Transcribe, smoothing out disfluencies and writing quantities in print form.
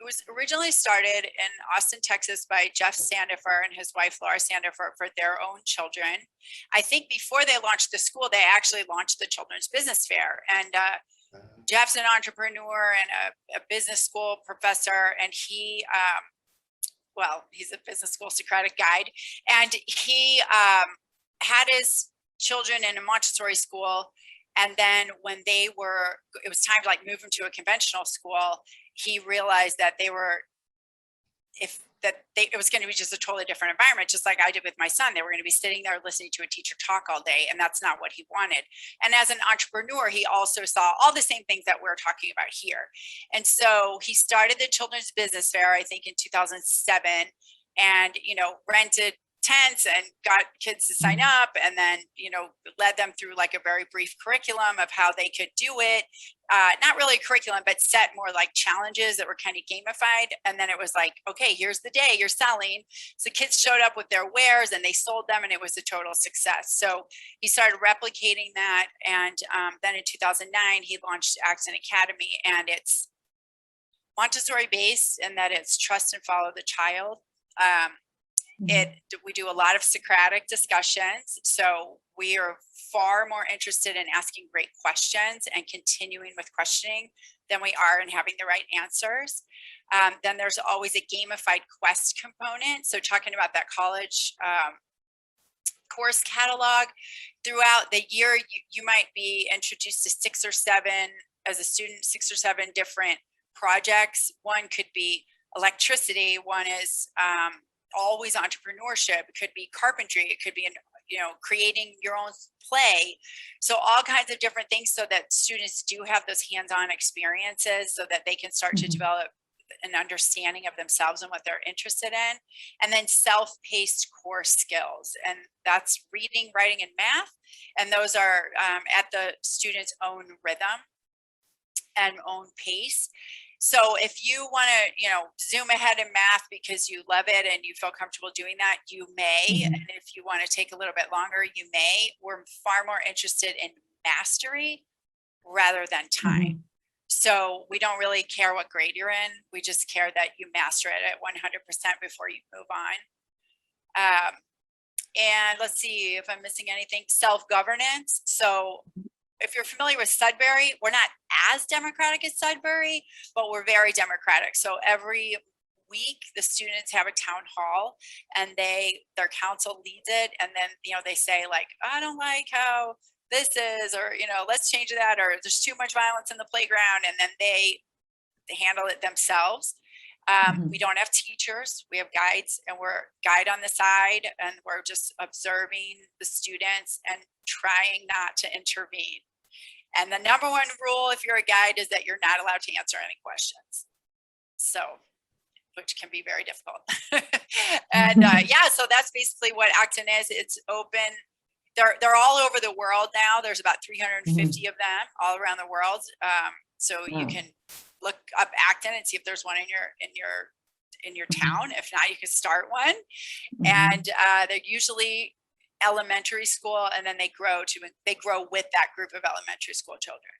it was originally started in Austin, Texas by Jeff Sandifer and his wife, Laura Sandifer, for their own children. I think before they launched the school, they actually launched the Children's Business Fair. And Jeff's an entrepreneur and a business school professor, and he, well, he's a business school Socratic guide, and he had his children in a Montessori school. And then when it was time to like move them to a conventional school, he realized that it was going to be just a totally different environment, just like I did with my son. They were going to be sitting there listening to a teacher talk all day, and that's not what he wanted. And as an entrepreneur, he also saw all the same things that we're talking about here. And so he started the Children's Business Fair, I think in 2007, and, rented tents and got kids to sign up, and then, led them through like a very brief curriculum of how they could do it. Not really a curriculum, but set more like challenges that were kind of gamified. And then it was like, okay, here's the day you're selling. So kids showed up with their wares and they sold them, and it was a total success. So he started replicating that. And then in 2009, he launched Acton Academy, and it's Montessori based in that it's trust and follow the child. We do a lot of Socratic discussions. So we are far more interested in asking great questions and continuing with questioning than we are in having the right answers. Then there's always a gamified quest component. So talking about that college course catalog, throughout the year, you might be introduced to 6 or 7 as a student, 6 or 7 different projects. One could be electricity. One is always entrepreneurship. It could be carpentry. It could be creating your own play. So all kinds of different things, so that students do have those hands-on experiences, so that they can start to develop an understanding of themselves and what they're interested in. And then self-paced core skills, and that's reading, writing, and math. And those are at the student's own rhythm and own pace. So if you want to, zoom ahead in math because you love it and you feel comfortable doing that, you may. And if you want to take a little bit longer, you may. We're far more interested in mastery rather than time. So we don't really care what grade you're in. We just care that you master it at 100% before you move on. And let's see if I'm missing anything. Self-governance. So if you're familiar with Sudbury, we're not as democratic as Sudbury, but we're very democratic. So every week the students have a town hall, and their council leads it. And then, they say like, I don't like how this is, or, let's change that, or there's too much violence in the playground. And then they handle it themselves. We don't have teachers, we have guides, and we're guide on the side, and we're just observing the students and trying not to intervene. And the number one rule, if you're a guide, is that you're not allowed to answer any questions. So, which can be very difficult. And so that's basically what Acton is. It's open. They're all over the world now. There's about 350 of them all around the world. So you can look up Acton and see if there's one in your town. If not, you can start one. And they're usually elementary school, and then they grow with that group of elementary school children.